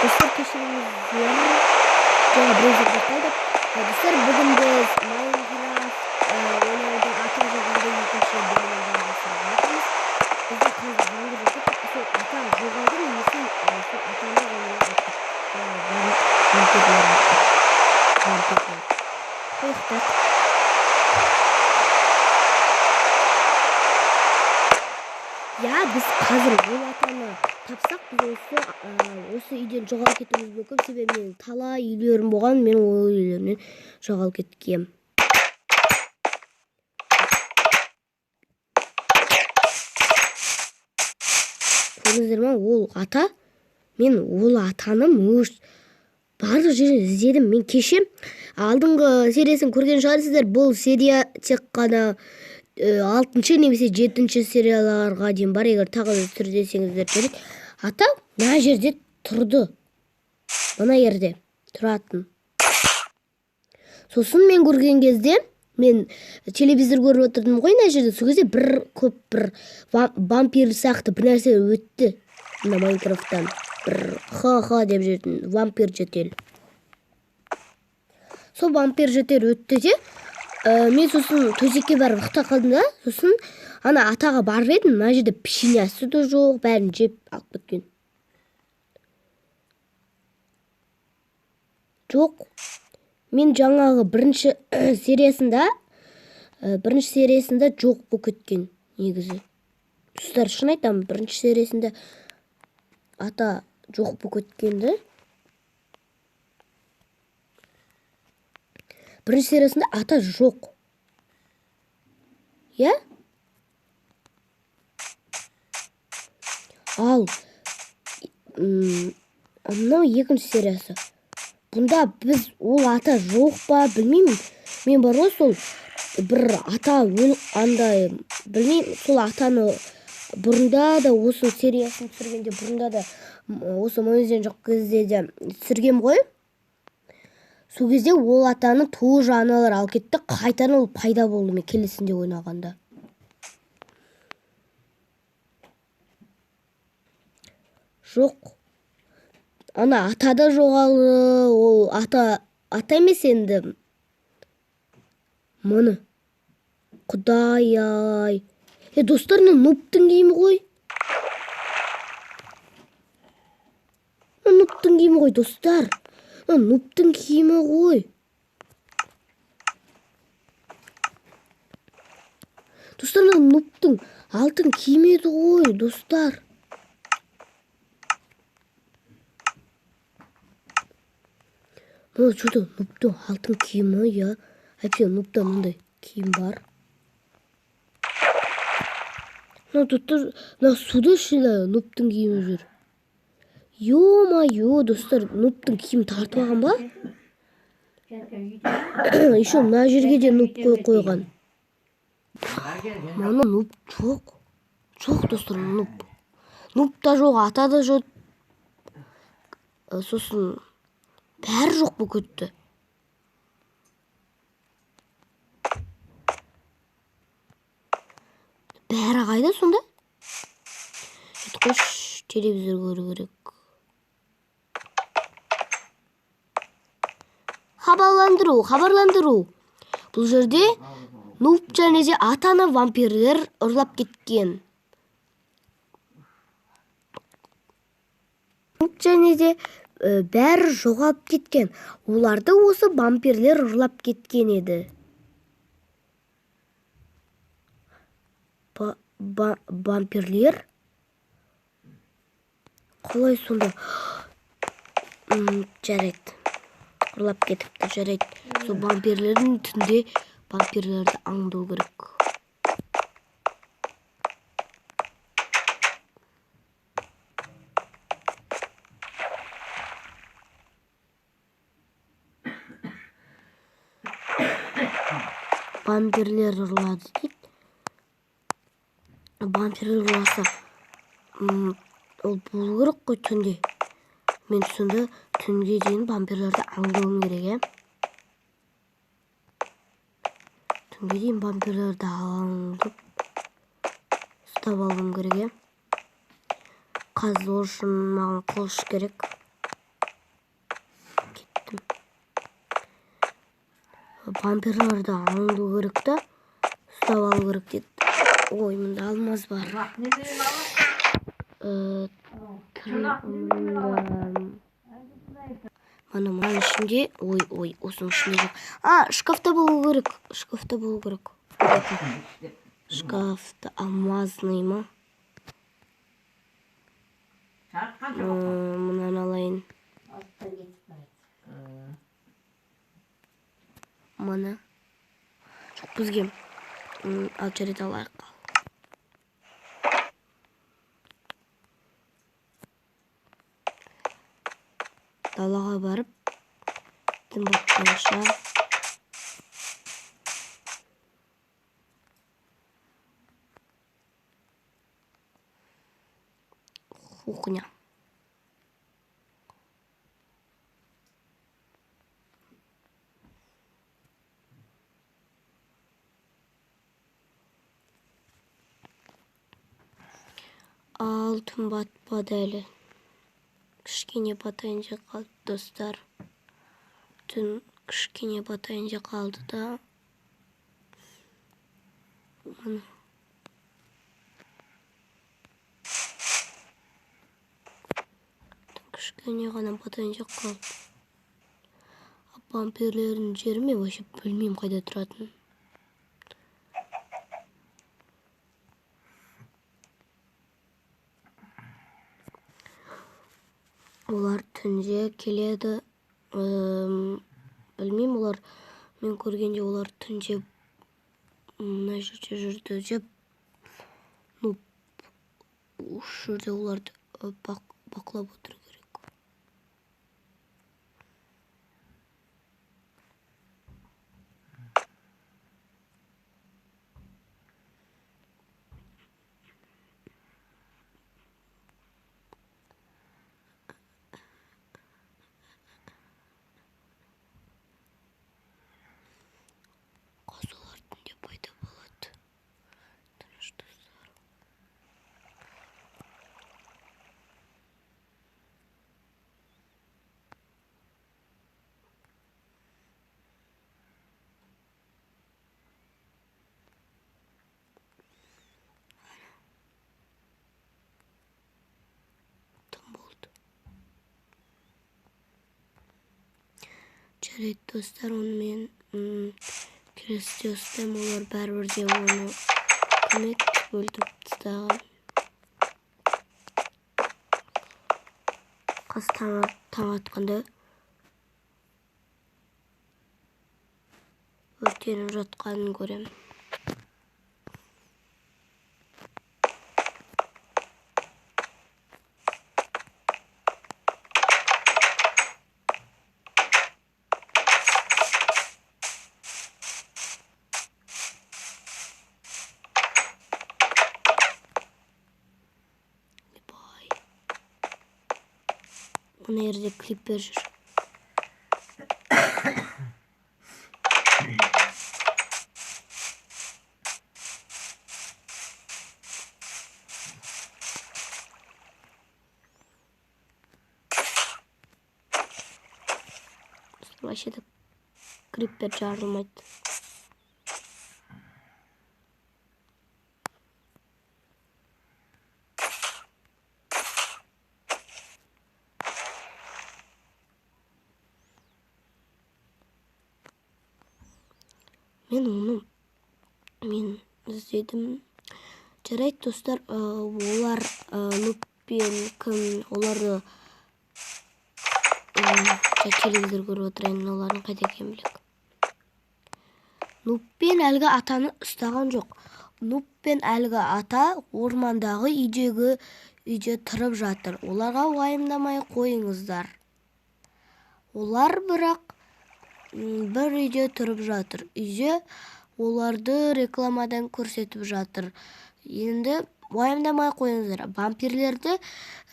Dostlar keşfimiz жаңа біреу басталдық. Достар, бүгін біз Майнкрафт ойнаудың ата жоғалды екінші бөлімін жалғастырып жатырмыз. Бізде қазір жаңбыр жауып, сол ата жоғалды немесе сол атаны қойықтық. Я, біз қазір ол атаны тапсақ, біз осы үйден жоғалып кетуіміз мүмкін. Себебі мен талай үйлерім болған, мен ол үйлерінен жоғалып кеткем. Көрдіңіздер ме, ол ата, мен ол атаны барлық жерін іздедім. Мен кеше алдыңғы сериясын көрген шығарсыздар. Бұл серия тек қана 6-шы немесе 7-ші серияларға дейін бар. Егер тағы түр десеңіздер керек. Ата мына жерде тұрды. Мына жерде тұратын. Сосын мен көрген кезде, мен телевизор көріп отырдым ғой, мына жерде. Сол кезде бір вампир сияқты бір нәрсе өтті. Мына Майнкрафттан бір ха-ха деп жүретін вампир жетел. Сол вампир жетел өтті де, мен сосын төсекке барып ұйықтап қалдым да. Сосын ана атаға барып едім, мына жерде пешенесі де жоқ, бәрін жеп алып кеткен. Жоқ. Мен жаңағы бірінші сериясында жоқ болып кеткен негізі. Достар, шын айтамын, бірінші сериясында ата жоқ болып кеткенді. Бірінші сериясында ата жоқ. Я? Ал мынау екінші сериясы. Бұнда біз ол ата жоқ па, білмеймін. Мен бар ғой, сол бір ата андай, білмеймін, сол атаны бұрында да осы сериясын түсіргенде, бұрында да осы мойызден жоқ кезде де түсіргем ғой. Сол кезде ол атаны тоже аналар алып кетті, қайтадан ол пайда болды мен келесінде ойнағанда. Жоқ. Ана ата да жоғалды, ол ата емес енді. Мұны. Құдай-ай. Достар, нуптың киімі ғой. Нуптың киімі ғой, достар. Нуптың киімі ғой. Достар, нуптың алтын киімі еді ғой, достар. Мұны жүрді, нуптың алтын киімі, я. Әпсе, нупта мұндай киім бар. Достар, суды ішілі нуптың киімі жүр. Ё-ма-ё, достар, нуптың киім тартып алған ба? Еще мына жерге де нуп қойған. Мана нуп жоқ. Жоқ, достар, нуп. Нуп та жоқ, ата да жоқ. Сосын бәрі жоқ бұл көтті. Бәрі қайда сонда? Қош, телевизор көру керек. Хабарландыру. Бұл жерде нуп және де атаны вампирлер ұрлап кеткен. Нуп және де бәрі жоғалып кеткен. Оларды осы вампирлер ұрлап кеткен еді. Вампирлер? Қалай сонда? Жарайды. Ұрлап кетіпті, жарайды. Сол вампирлердің түнде вампирлерді аңдау керек. Вампирлер ұрлады дейді. Вампирлер ұрласа, ол болу керек қой түнде. Мен сонда түнге дейін вампирлерді аңдауым керек, Түнге дейін вампирлерді аңдып ұстап алуым керек, Қазір үшін маған қылыш керек. Вампирларды алу керек та, ұстап алу керек деді. Ой, мында алмаз бар. Мына ішінде, ой, осының ішінде жоқ. Шкафта болу керек. Шкафта алмазный ма? Мұнан алайын. Мұны. Жоқ, бізге ал жарайды алайық. Далаға барып, тым баттанша. Кухня. Алтын батпады әлі. Кішкене батайынша қалды, достар. Түн кішкене батайынша қалды да. Кішкене ғана батайынша қалды. Вампирлердің жері ме? Вообще білмеймін қайда тұратын. Олар түнде келеді. Білмеймін, олар мен көргенде олар түнде мына жерде жүрді жеп. Осы жерде оларды бақылап отыру керек. Қазулар түнде пайда болады. Тыныш достар. Там болды. Жарайды достар, оны мен келесіде ұстаймын. Олар бәрібірде оны көмек өлтіріп тастаған. Қыз таң атқанда өртеніп жатқанын көремін. Мына жерде клиппер жүр. Вообще да клиппер жарылмайды. Мен іздедім. Жарайды достар, олар Нуппен кім, оларды телевизор көріп отырайын, олардың қайда екенін білек. Нуппен әлгі атаны ұстаған жоқ. Нуппен әлгі ата ормандағы үйде тұрып жатыр. Оларға уайымдамай қойыңыздар. Олар бірақ бір үйде тұрып жатыр. Үйде оларды рекламадан көрсетіп жатыр. Енді уайымдамай қойыңыздар. Вампирлерді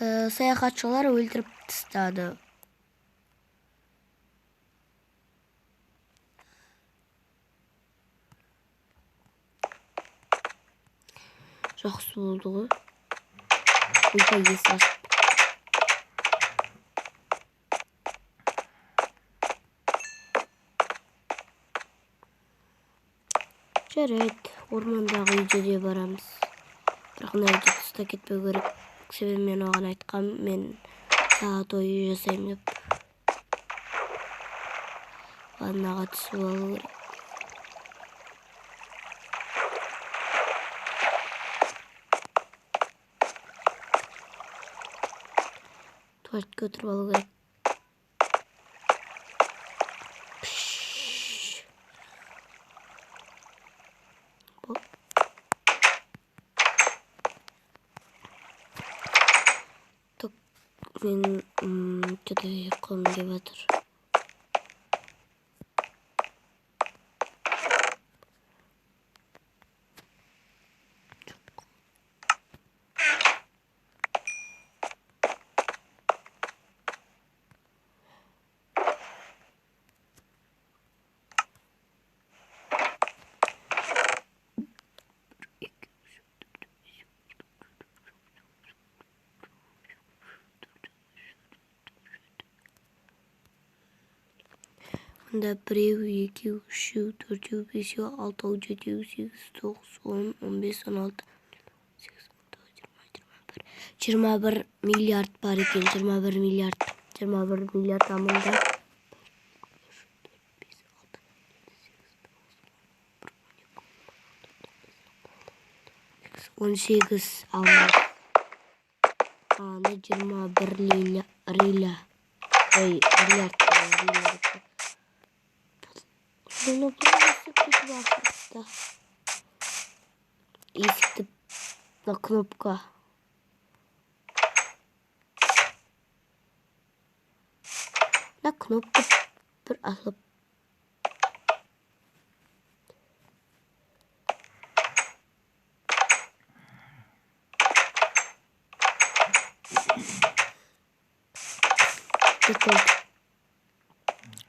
саяхатшылар өлтіріп тастады. Жақсы болды ғой. Ойпай есі асып. Жарайды, ормандағы үйге де барамыз. Бірақ мына үйде тыста кетпеу керек. Себебі мен оған айтқам, мен сағат үй жасаймын деп. Ваннаға түсіп алу керек. Туалет көтіріп алу керек. Мен что-то ұйқым келіп жатыр. Мында 1, 2, 3, 4, 5, 6, 7, 8, 9, 10, 15, 16, 21 миллиард бар екен. 21 миллиард. 21 миллиард амында. 18 алмаз. Аны 21 миллиард. Bunu burası kötü bakmıştı. Есікті на кнопка. На кнопка бір алып.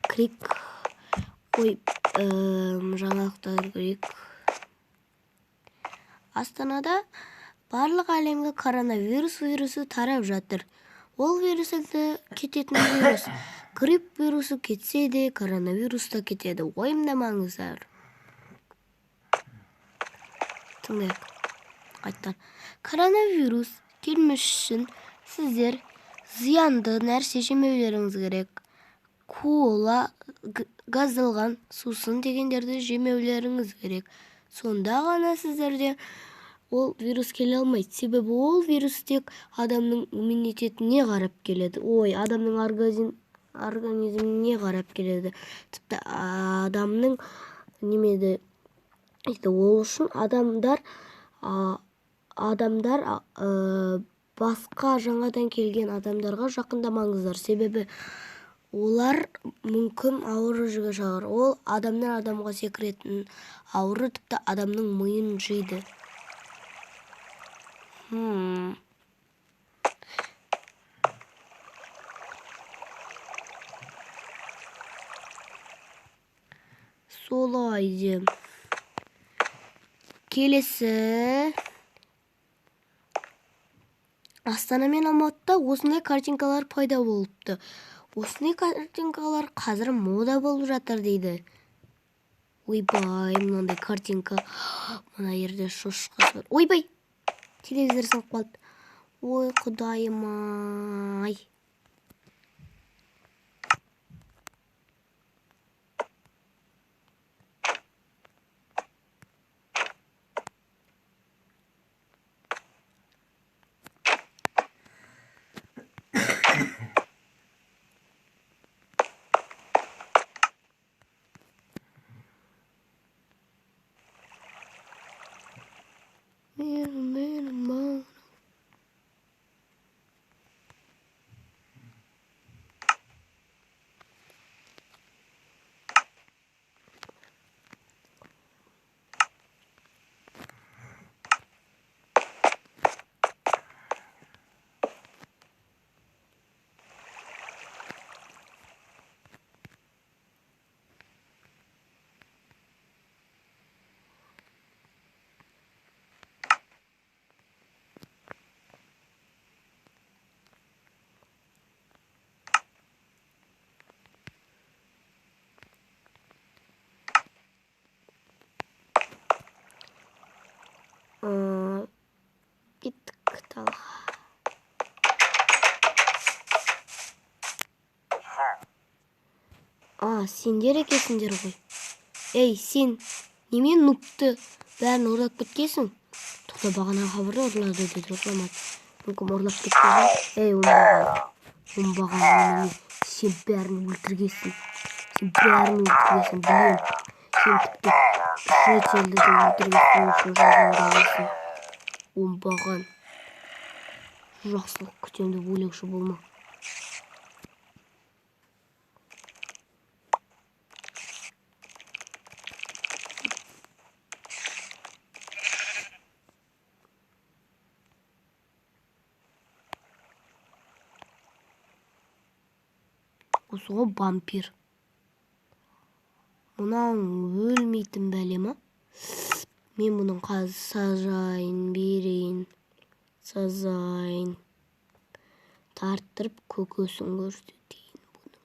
Крик. Ой, жаңалықтар көрейік. Астанада барлық әлемге коронавирус тарап жатыр. Ол вирусы кететін вирус. Грипп вирусы кетсе де, коронавирус та кетеді. Ойымдамаңыздар. Тыңдайық. Қайттан. Коронавирус келмес үшін сіздер зиянды нәрсе жемеулеріңіз керек. Кола, газдалған сусын дегендерді жемеулеріңіз керек. Сонда ғана сіздерде ол вирус келе алмайды. Себебі ол вирус тек адамның иммунитетіне қарап келеді. Ой, адамның организміне қарап келеді. Тіпті адамның немеді. Ол үшін адамдар басқа жаңадан келген адамдарға жақындамаңыздар. Себебі олар мүмкін ауру шығар. Ол адамнан адамға секіретін ауру, тіпті адамның миын жейді. Солай де. Келесі. Астана мен Алматыда осындай картинкалар пайда болыпты. Осындай картинкалар қазір мода болып жатыр дейді. Ойбай, мынандай картинка. Мына жерде шошқа бар. Ойбай, телевизор сынып қалды. Ой, құдайым-ай. Сендер екенсіңдер ғой. Ей, сен неме нұпты бәрін ұрлап кеткенсің? Тоқта, бағана хабарды ұрлады деді, ұрламады. Мүмкін ұрлап кеткен. Ей, оңбаған немене, сен бәрін өлтіргенсің. Білем. Сен тіпті шетелді де өлтіргенсің, үшін жазаланасың. Оңбаған. Жақсылық күтем деп ойлаушы болма. Осы ғой вампир. Мұнан өлмейтін бәле ма? Мен мұның қазір сажайын берейін. Сазайын. Тарттырып көкөсін көрсетейін бұның.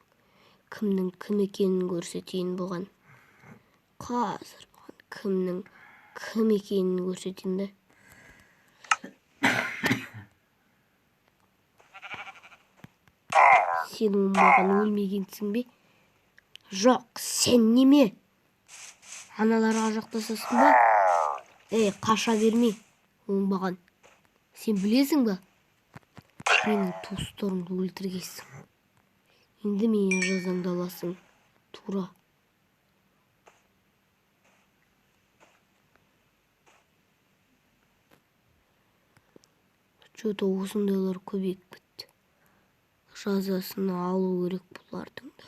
Кімнің кім екенін көрсетейін бұған. Қазір кімнің кім екенін көрсетейін де. Сен оңбаған өлмегенсің бе? Жоқ, сен неме? Аналарға жақтасасың ба? Ей, қаша берме, оңбаған. Сен білесің ба? Менің туыстарымды өлтіргенсің. Енді менен жазаңды аласың. Тура. Что-то осындайлар көбейіп бітті. Жазасын алу керек бұлардың да.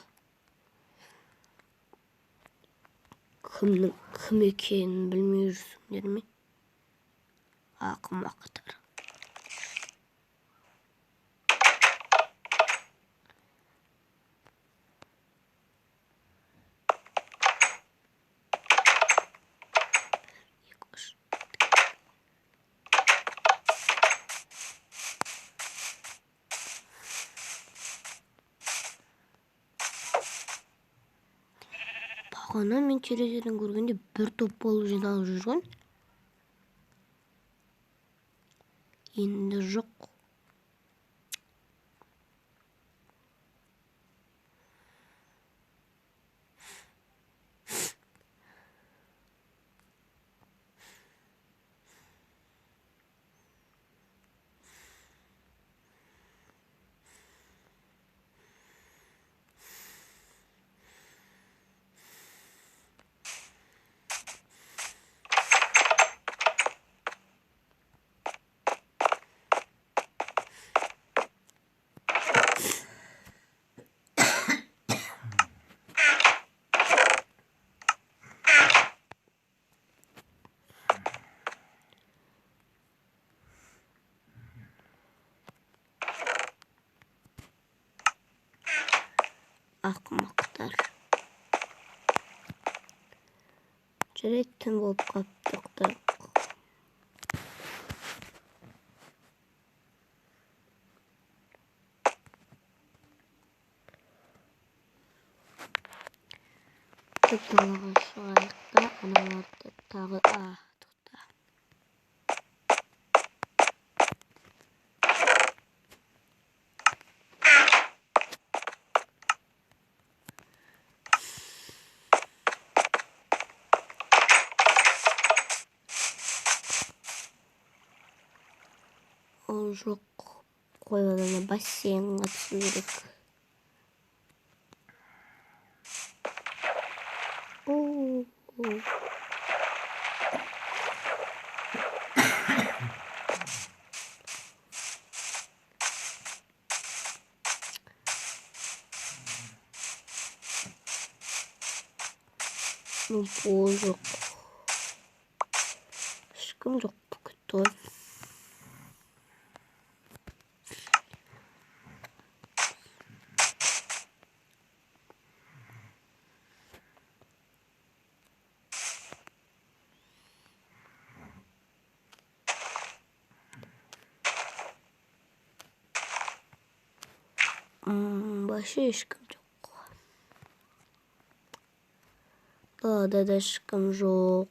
Кімнің кім екенін білмей жүрсіңдер ме? Ақымақтар. Бағана мен терезеден көргенде бір топ болып жиналып жүрген. Енді жоқ. Ақымақтар. Жүретін болып қаптықтар. Далаға шығайық та, аналарды тағы тоқта. Ол жоқ, қойладан бассейнға түсу керек. Ол жоқ. Ешкім жоқ бүгін той. Başı ешкім жоқ. Далада да ешкім жоқ.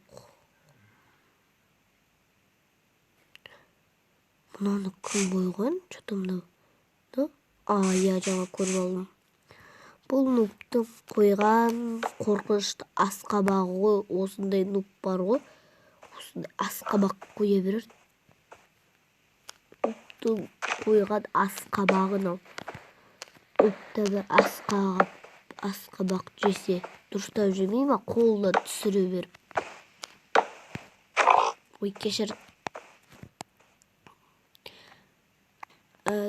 Мынаны кім қойған? Что-то мынау. Иә, жаңа көріп алдым. Бұл нубтың қойған қорқынышты асқабағы ғой. Осындай нуб бар ғой. Осындай асқабақ қоя берер. Нубтың қойған асқабағы мынау. Нубта бір асқабақ жесе дұрыстап жемей ма? Қолына түсіре беріп. Ой, кешір.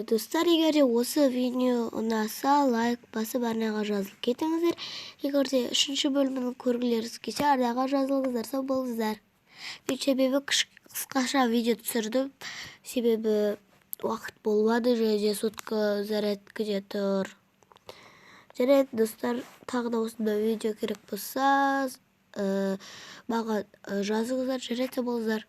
Достар, егер де осы видео ұнаса, лайк басып арнаға жазылып кетіңіздер. Егер де 3-ші бөлімін көргілеріңіз келсе, арнаға жазылыңыздар, сау болыңыздар. Себебі қысқаша видео түсірдім. Себебі уақыт болмады, және сотқа зарядкіде тұр. Жарайды, достар, тағы да осындай видео керек болса, маған жазыңыздар, жарайды, болыңыздар.